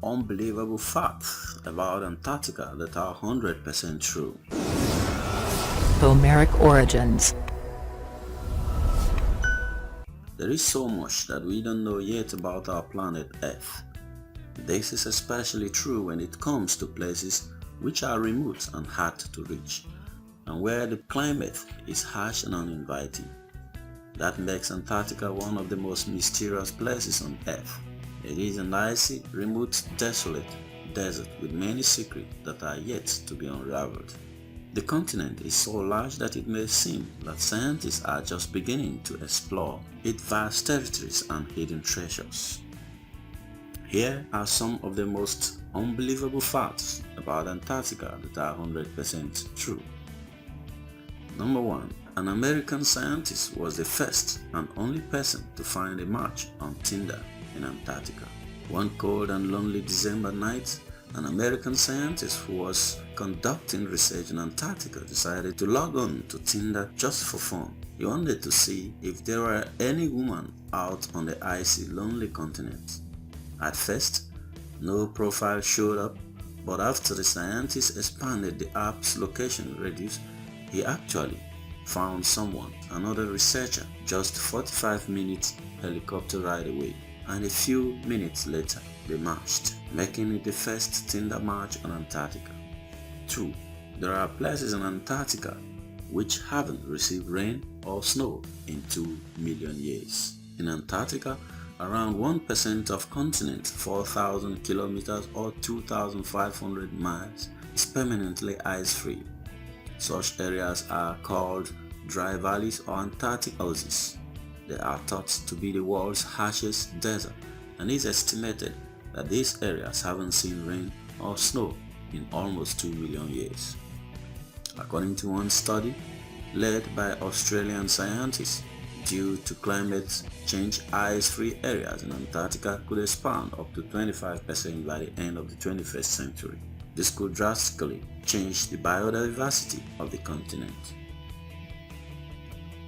unbelievable facts about Antarctica that are 100% true. Homeric origins. There is so much that we don't know yet about our planet Earth. This is especially true when it comes to places which are remote and hard to reach, and where the climate is harsh and uninviting. That makes Antarctica one of the most mysterious places on Earth. It is an icy, remote, desolate desert with many secrets that are yet to be unraveled. The continent is so large that it may seem that scientists are just beginning to explore its vast territories and hidden treasures. Here are some of the most unbelievable facts about Antarctica that are 100% true. Number 1. An American scientist was the first and only person to find a match on Tinder in Antarctica. One cold and lonely December night, an American scientist who was conducting research in Antarctica decided to log on to Tinder just for fun. He wanted to see if there were any women out on the icy, lonely continent. At first, no profile showed up, but after the scientist expanded the app's location radius, he actually found someone, another researcher, just 45 minutes helicopter ride away, and a few minutes later they matched, making it the first Tinder match on Antarctica. 2. There are places in Antarctica which haven't received rain or snow in 2 million years. In Antarctica, around 1% of continent, 4,000 kilometers or 2,500 miles, is permanently ice-free. Such areas are called dry valleys or Antarctic oases. They are thought to be the world's harshest desert, and it is estimated that these areas haven't seen rain or snow in almost 2 million years. According to one study led by Australian scientists, due to climate change, ice-free areas in Antarctica could expand up to 25% by the end of the 21st century. This could drastically change the biodiversity of the continent.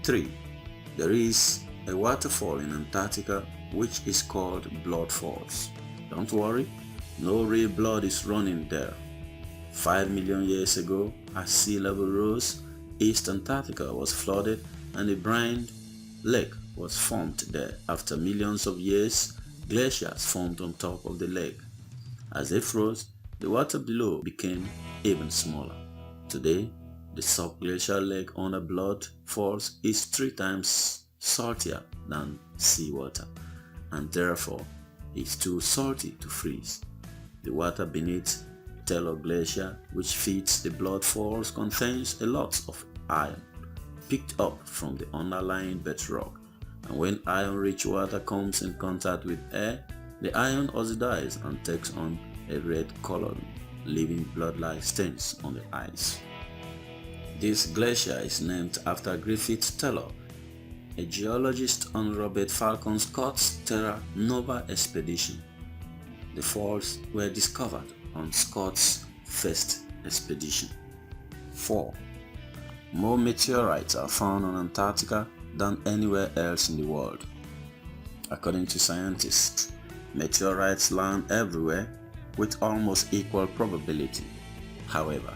3. There is a waterfall in Antarctica which is called Blood Falls. Don't worry, no real blood is running there. 5 million years ago, as sea level rose, East Antarctica was flooded and a brine lake was formed there. After millions of years, glaciers formed on top of the lake. As they froze, the water below became even smaller. Today, the subglacial lake under Blood Falls is 3 times saltier than seawater, and therefore is too salty to freeze. The water beneath Taylor Glacier, which feeds the Blood Falls, contains a lot of iron picked up from the underlying bedrock, and when iron-rich water comes in contact with air, the iron oxidizes and takes on a red color, leaving blood-like stains on the ice. This glacier is named after Griffith Taylor, a geologist on Robert Falcon Scott's Terra Nova expedition. The falls were discovered on Scott's first expedition. 4. More meteorites are found on Antarctica than anywhere else in the world. According to scientists, meteorites land everywhere with almost equal probability. However,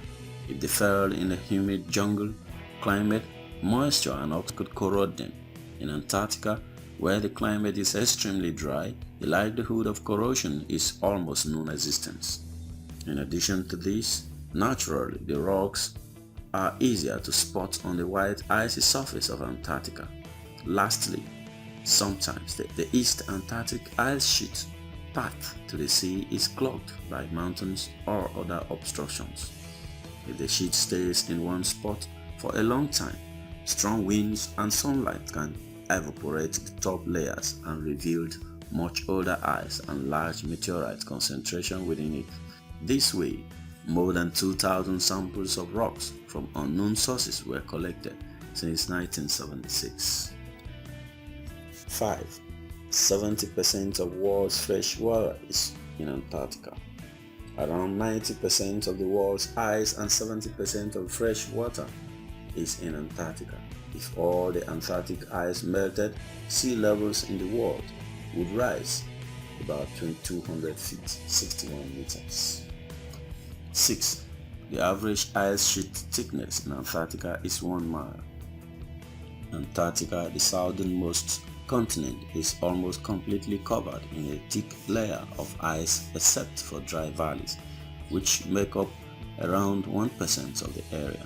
if they fell in a humid jungle climate, moisture and oxygen could corrode them. In Antarctica, where the climate is extremely dry, the likelihood of corrosion is almost non-existent. In addition to this, naturally the rocks are easier to spot on the white icy surface of Antarctica. Lastly, sometimes the East Antarctic ice sheet path to the sea is clogged by mountains or other obstructions. If the sheet stays in one spot for a long time, strong winds and sunlight can evaporate the top layers and reveal much older ice and large meteorite concentration within it. This way, more than 2,000 samples of rocks from unknown sources were collected since 1976. 5. 70% of world's fresh water is in Antarctica. Around 90% of the world's ice and 70% of fresh water is in Antarctica. If all the Antarctic ice melted, sea levels in the world would rise about 2200 feet, 61 meters. 6. The average ice sheet thickness in Antarctica is 1 mile. Antarctica, the southernmost continent, is almost completely covered in a thick layer of ice except for dry valleys, which make up around 1% of the area.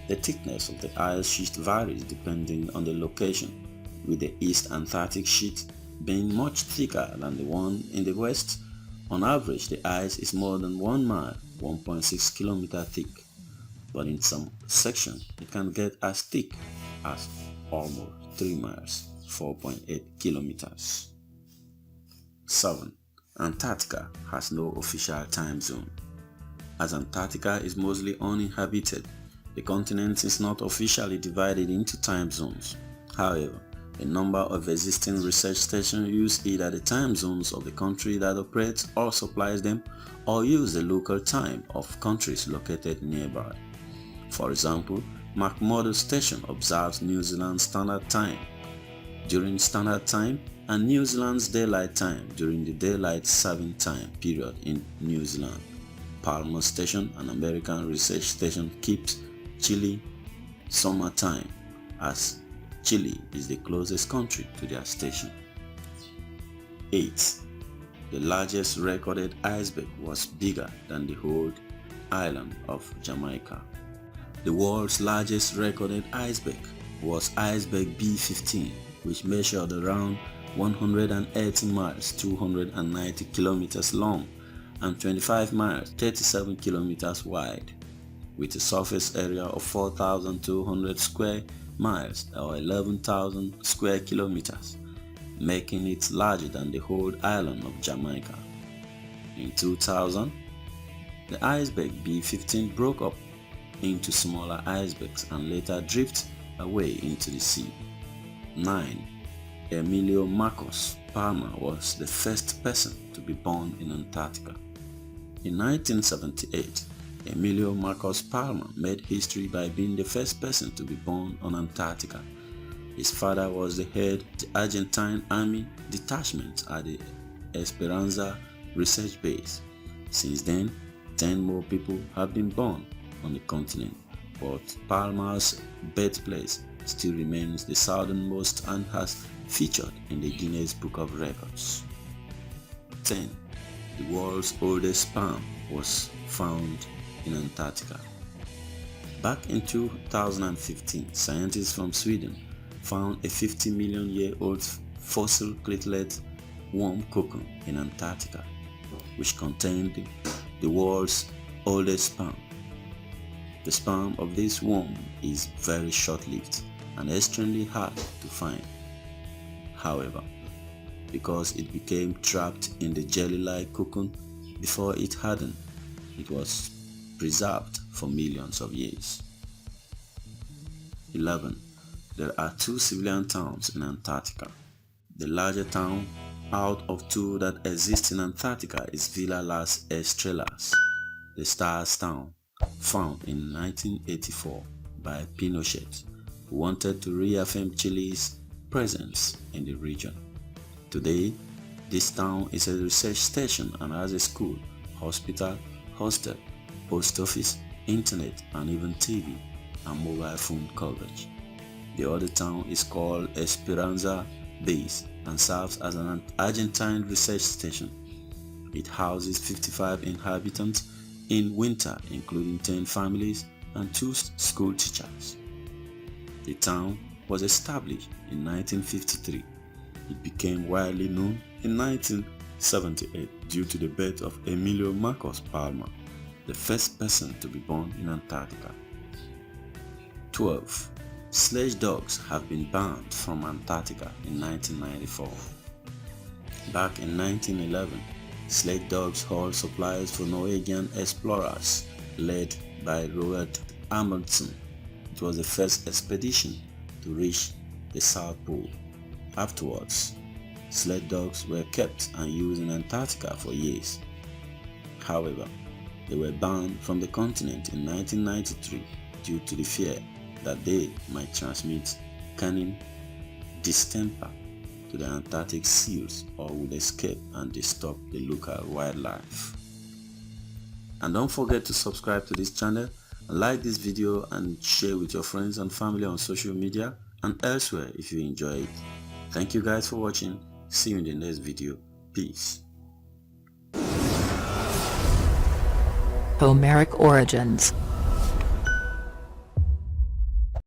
The thickness of the ice sheet varies depending on the location, with the East Antarctic sheet being much thicker than the one in the west. On average, the ice is more than 1 mile, 1.6 kilometers thick, but in some sections it can get as thick as almost 3 miles, 4.8 kilometers. 7. Antarctica has no official time zone. As Antarctica is mostly uninhabited, the continent is not officially divided into time zones. However, a number of existing research stations use either the time zones of the country that operates or supplies them, or use the local time of countries located nearby. For example, McMurdo Station observes New Zealand Standard Time during Standard Time and New Zealand's Daylight Time during the Daylight Saving Time period in New Zealand. Palmer Station, an American research station, keeps Chile Summer Time, as Chile is the closest country to their station. 8. The largest recorded iceberg was bigger than the whole island of Jamaica. The world's largest recorded iceberg was iceberg B-15, which measured around 180 miles, 290 kilometers long, and 25 miles, 37 kilometers wide, with a surface area of 4,200 square miles or 11,000 square kilometers, making it larger than the whole island of Jamaica. In 2000, the iceberg B-15 broke up into smaller icebergs and later drifted away into the sea. 9. Emilio Marcos Palmer was the first person to be born in Antarctica. In 1978, Emilio Marcos Palmer made history by being the first person to be born on Antarctica. His father was the head of the Argentine Army detachment at the Esperanza research base. Since then, 10 more people have been born on the continent, but Palmer's birthplace still remains the southernmost and has featured in the Guinness Book of Records. 10. The world's oldest sperm was found in Antarctica. Back in 2015, scientists from Sweden found a 50 million year old fossil critlet worm cocoon in Antarctica, which contained the world's oldest sperm. The sperm of this worm is very short-lived and extremely hard to find. However, because it became trapped in the jelly-like cocoon before it hardened, it was preserved for millions of years. 11. There are 2 civilian towns in Antarctica. The larger town out of 2 that exist in Antarctica is Villa Las Estrellas, the Stars town, found in 1984 by Pinochet, who wanted to reaffirm Chile's presence in the region. Today, this town is a research station and has a school, hospital, hostel, post office, internet, and even TV and mobile phone coverage. The other town is called Esperanza Base and serves as an Argentine research station. It houses 55 inhabitants in winter, including 10 families and 2 school teachers. The town was established in 1953. It became widely known in 1978 due to the birth of Emilio Marcos Palmer, the first person to be born in Antarctica. 12. Sledge dogs have been banned from Antarctica in 1994. Back in 1911, sled dogs hauled supplies for Norwegian explorers led by Roald Amundsen. It was the first expedition to reach the South Pole. Afterwards, sled dogs were kept and used in Antarctica for years. However, they were banned from the continent in 1993 due to the fear that they might transmit canine distemper to the Antarctic seals or will escape and disturb the local wildlife. And don't forget to subscribe to this channel, like this video and share with your friends and family on social media and elsewhere if you enjoy it. Thank you guys for watching. See you in the next video. Peace. Homeric origins.